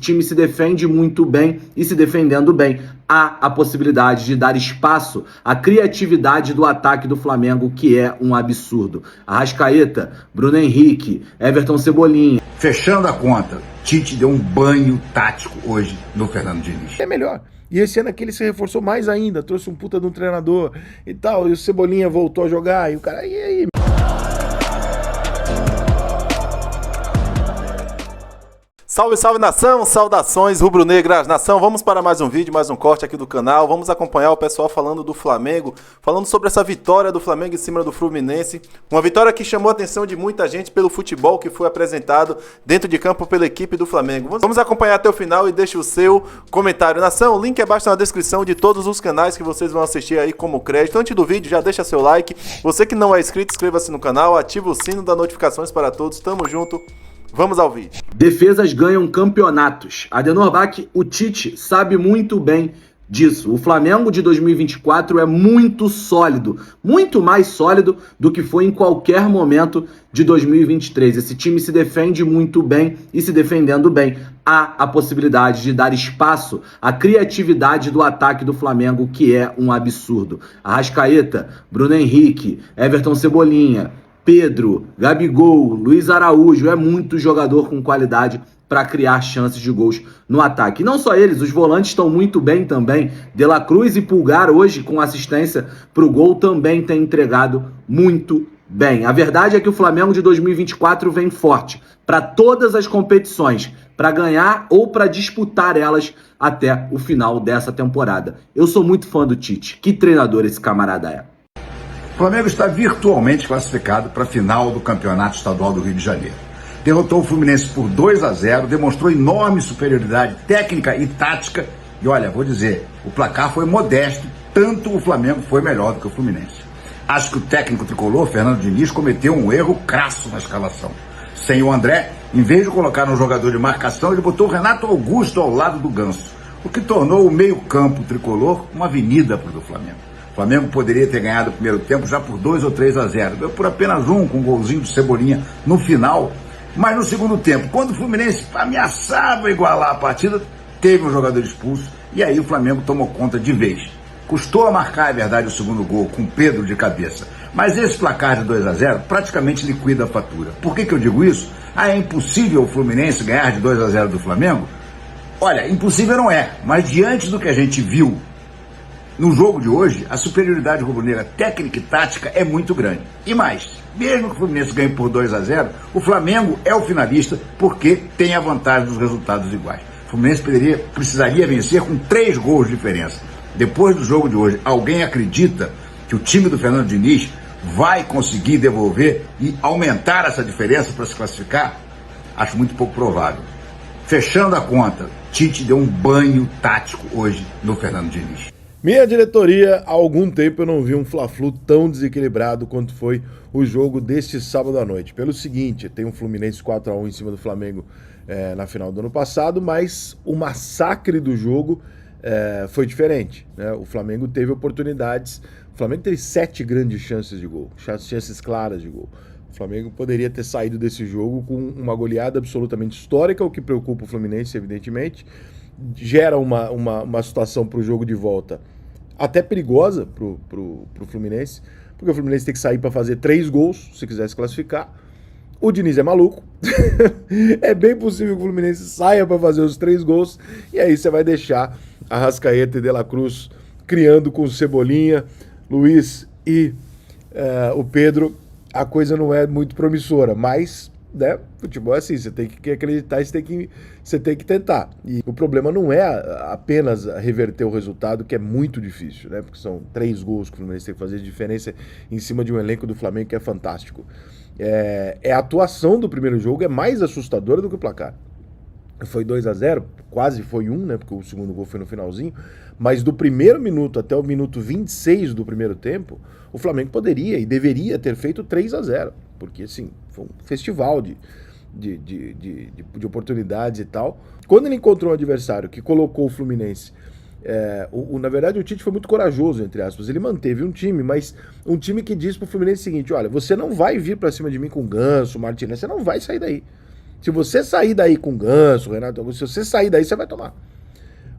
O time se defende muito bem e se defendendo bem, há a possibilidade de dar espaço à criatividade do ataque do Flamengo, que é um absurdo. Arrascaeta, Bruno Henrique, Everton Cebolinha. Fechando a conta, Tite deu um banho tático hoje no Fernando Diniz. É melhor. E esse ano aqui ele se reforçou mais ainda, trouxe um puta de um treinador e tal, e o Cebolinha voltou a jogar, e o cara, e aí? Salve, salve nação, saudações rubro-negras nação, vamos para mais um vídeo, mais um corte aqui do canal, vamos acompanhar o pessoal falando do Flamengo, falando sobre essa vitória do Flamengo em cima do Fluminense, uma vitória que chamou a atenção de muita gente pelo futebol que foi apresentado dentro de campo pela equipe do Flamengo. Vamos acompanhar até o final e deixe o seu comentário. Nação, o link é abaixo na descrição de todos os canais que vocês vão assistir aí como crédito. Antes do vídeo, já deixa seu like, você que não é inscrito, inscreva-se no canal, ativa o sino das notificações para todos, tamo junto. Vamos ao vídeo. Defesas ganham campeonatos. Adenor Bach, o Tite sabe muito bem disso. O Flamengo de 2024 é muito sólido, muito mais sólido do que foi em qualquer momento de 2023. Esse time se defende muito bem e se defendendo bem, há a possibilidade de dar espaço à criatividade do ataque do Flamengo, que é um absurdo. Arrascaeta, Bruno Henrique, Everton Cebolinha, Pedro, Gabigol, Luiz Araújo, é muito jogador com qualidade para criar chances de gols no ataque. E não só eles, os volantes estão muito bem também. De La Cruz e Pulgar hoje com assistência para o gol também tem entregado muito bem. A verdade é que o Flamengo de 2024 vem forte para todas as competições, para ganhar ou para disputar elas até o final dessa temporada. Eu sou muito fã do Tite. Que treinador esse camarada é. O Flamengo está virtualmente classificado para a final do Campeonato Estadual do Rio de Janeiro. Derrotou o Fluminense por 2-0, demonstrou enorme superioridade técnica e tática. E olha, vou dizer, o placar foi modesto, tanto o Flamengo foi melhor do que o Fluminense. Acho que o técnico tricolor, Fernando Diniz, cometeu um erro crasso na escalação. Sem o André, em vez de colocar um jogador de marcação, ele botou o Renato Augusto ao lado do Ganso, o que tornou o meio-campo tricolor uma avenida para o do Flamengo. O Flamengo poderia ter ganhado o primeiro tempo já por 2 ou 3-0. Deu por apenas um, com um golzinho do Cebolinha no final. Mas no segundo tempo, quando o Fluminense ameaçava igualar a partida, teve um jogador expulso e aí o Flamengo tomou conta de vez. Custou a marcar, é verdade, o segundo gol com Pedro de cabeça. Mas esse placar de 2-0 praticamente liquida a fatura. Por que eu digo isso? É impossível o Fluminense ganhar de 2-0 do Flamengo? Olha, impossível não é, mas diante do que a gente viu no jogo de hoje, a superioridade rubro-negra técnica e tática é muito grande. E mais, mesmo que o Fluminense ganhe por 2-0, o Flamengo é o finalista porque tem a vantagem dos resultados iguais. O Fluminense precisaria vencer com 3 gols de diferença. Depois do jogo de hoje, alguém acredita que o time do Fernando Diniz vai conseguir devolver e aumentar essa diferença para se classificar? Acho muito pouco provável. Fechando a conta, Tite deu um banho tático hoje no Fernando Diniz. Minha diretoria, há algum tempo eu não vi um Fla-Flu tão desequilibrado quanto foi o jogo deste sábado à noite. Pelo seguinte, tem um Fluminense 4-1 em cima do Flamengo na final do ano passado, mas o massacre do jogo foi diferente, né? O Flamengo teve oportunidades, o Flamengo teve 7 grandes chances de gol, chances claras de gol. O Flamengo poderia ter saído desse jogo com uma goleada absolutamente histórica, o que preocupa o Fluminense, evidentemente. Gera uma situação para o jogo de volta até perigosa pro Fluminense, porque o Fluminense tem que sair para fazer 3 gols se quiser se classificar. O Diniz é maluco. É bem possível que o Fluminense saia para fazer os 3 gols e aí você vai deixar Arrascaeta e De La Cruz criando com o Cebolinha, Luiz e o Pedro. A coisa não é muito promissora, mas né, futebol é assim, você tem que acreditar, você tem que tentar. E o problema não é apenas reverter o resultado, que é muito difícil, né? Porque são 3 gols que o Fluminense tem que fazer de diferença em cima de um elenco do Flamengo que é fantástico. A atuação do primeiro jogo é mais assustadora do que o placar. Foi 2-0, quase foi 1, né? Porque o segundo gol foi no finalzinho. Mas do primeiro minuto até o minuto 26 do primeiro tempo, o Flamengo poderia e deveria ter feito 3-0. Porque, assim, foi um festival de oportunidades e tal. Quando ele encontrou um adversário que colocou o Fluminense... na verdade, o Tite foi muito corajoso, entre aspas. Ele manteve um time, mas um time que diz pro Fluminense o seguinte: olha, você não vai vir pra cima de mim com Ganso, Martinez, você não vai sair daí. Se você sair daí com Ganso, Renato Augusto, se você sair daí, você vai tomar.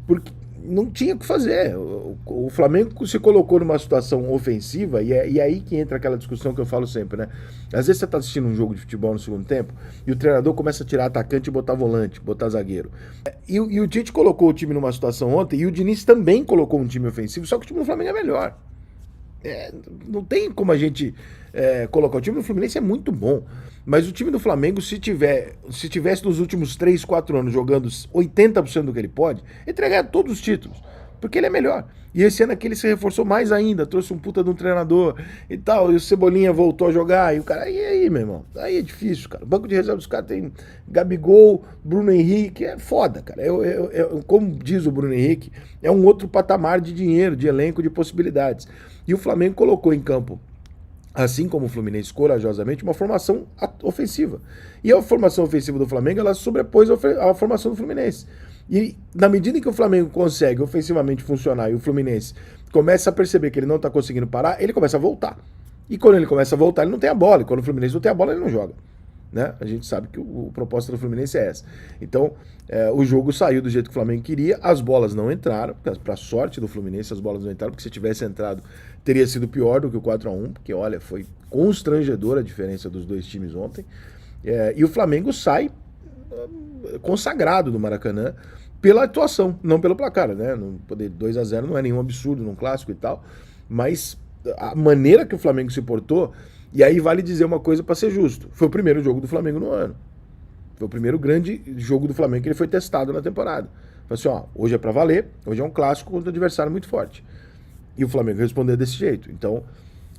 Porque não tinha o que fazer. O Flamengo se colocou numa situação ofensiva, e é aí que entra aquela discussão que eu falo sempre, né? Às vezes você tá assistindo um jogo de futebol no segundo tempo, e o treinador começa a tirar atacante e botar volante, botar zagueiro. E o Tite colocou o time numa situação ontem, e o Diniz também colocou um time ofensivo, só que o time do Flamengo é melhor. Não tem como a gente colocar. O time do Fluminense é muito bom, mas o time do Flamengo, se tivesse nos últimos 3, 4 anos jogando 80% do que ele pode, ele teria ganhado todos os títulos, porque ele é melhor. E esse ano aqui ele se reforçou mais ainda, trouxe um puta de um treinador e tal, e o Cebolinha voltou a jogar, e o cara, e aí, meu irmão? Aí é difícil, cara. O banco de reserva dos caras tem Gabigol, Bruno Henrique, é foda, cara. Como diz o Bruno Henrique, é um outro patamar de dinheiro, de elenco, de possibilidades. E o Flamengo colocou em campo, assim como o Fluminense, corajosamente, uma formação ofensiva. E a formação ofensiva do Flamengo, ela sobrepôs a formação do Fluminense. E na medida em que o Flamengo consegue ofensivamente funcionar e o Fluminense começa a perceber que ele não está conseguindo parar, ele começa a voltar. E quando ele começa a voltar, ele não tem a bola. E quando o Fluminense não tem a bola, ele não joga. Né? A gente sabe que o propósito do Fluminense é essa. Então, o jogo saiu do jeito que o Flamengo queria, as bolas não entraram, para sorte do Fluminense, as bolas não entraram, porque se tivesse entrado, teria sido pior do que o 4-1, porque, olha, foi constrangedora a diferença dos dois times ontem. E o Flamengo sai consagrado do Maracanã pela atuação, não pelo placar, né? Não poder 2-0 não é nenhum absurdo num clássico e tal, mas a maneira que o Flamengo se portou. E aí vale dizer uma coisa para ser justo. Foi o primeiro jogo do Flamengo no ano. Foi o primeiro grande jogo do Flamengo que ele foi testado na temporada. Falei assim, ó, hoje é para valer, hoje é um clássico contra um adversário muito forte. E o Flamengo respondeu desse jeito. Então,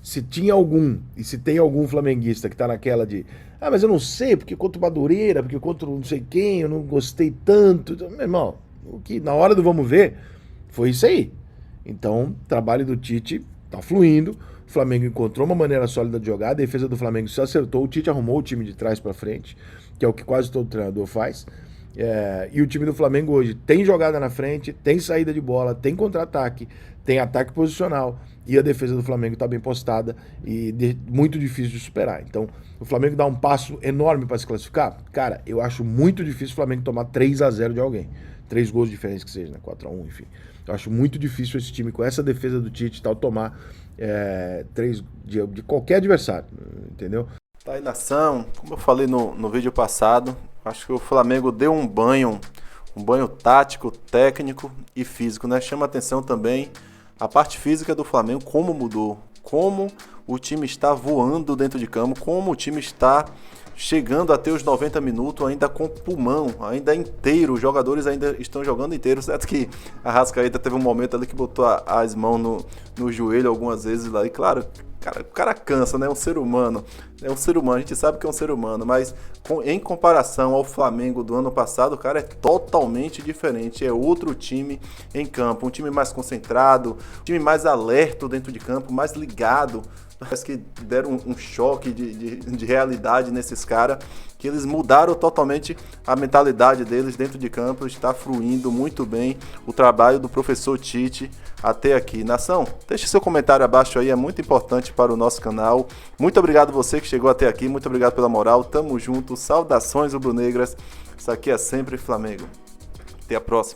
se tinha algum, e se tem algum flamenguista que tá naquela de, mas eu não sei, porque contra o Madureira, porque contra não sei quem, eu não gostei tanto. Então, meu irmão, o que na hora do vamos ver, foi isso aí. Então, o trabalho do Tite tá fluindo. O Flamengo encontrou uma maneira sólida de jogar, a defesa do Flamengo se acertou, o Tite arrumou o time de trás para frente, que é o que quase todo treinador faz. E o time do Flamengo hoje tem jogada na frente, tem saída de bola, tem contra-ataque, tem ataque posicional, e a defesa do Flamengo está bem postada e muito difícil de superar. Então, o Flamengo dá um passo enorme para se classificar? Cara, eu acho muito difícil o Flamengo tomar 3-0 de alguém. 3 gols diferentes que seja, né? 4-1, enfim. Eu acho muito difícil esse time, com essa defesa do Tite e tal, tomar 3 de qualquer adversário, entendeu? Tá aí, nação, como eu falei no vídeo passado, acho que o Flamengo deu um banho tático, técnico e físico, né? Chama atenção também a parte física do Flamengo, como mudou, como o time está voando dentro de campo, como o time está chegando até os 90 minutos ainda com pulmão, ainda inteiro, os jogadores ainda estão jogando inteiros, certo que a Arrascaeta teve um momento ali que botou as mãos no joelho algumas vezes lá, e claro, o cara cansa, né? É um ser humano, a gente sabe que é um ser humano, mas em comparação ao Flamengo do ano passado, o cara é totalmente diferente, é outro time em campo, um time mais concentrado, um time mais alerta dentro de campo, mais ligado. Parece que deram um choque de realidade nesses caras, que eles mudaram totalmente a mentalidade deles dentro de campo. Está fluindo muito bem o trabalho do professor Tite até aqui. Nação, deixe seu comentário abaixo aí, é muito importante para o nosso canal. Muito obrigado você que chegou até aqui, muito obrigado pela moral, tamo junto, saudações rubro-negras, isso aqui é sempre Flamengo. Até a próxima.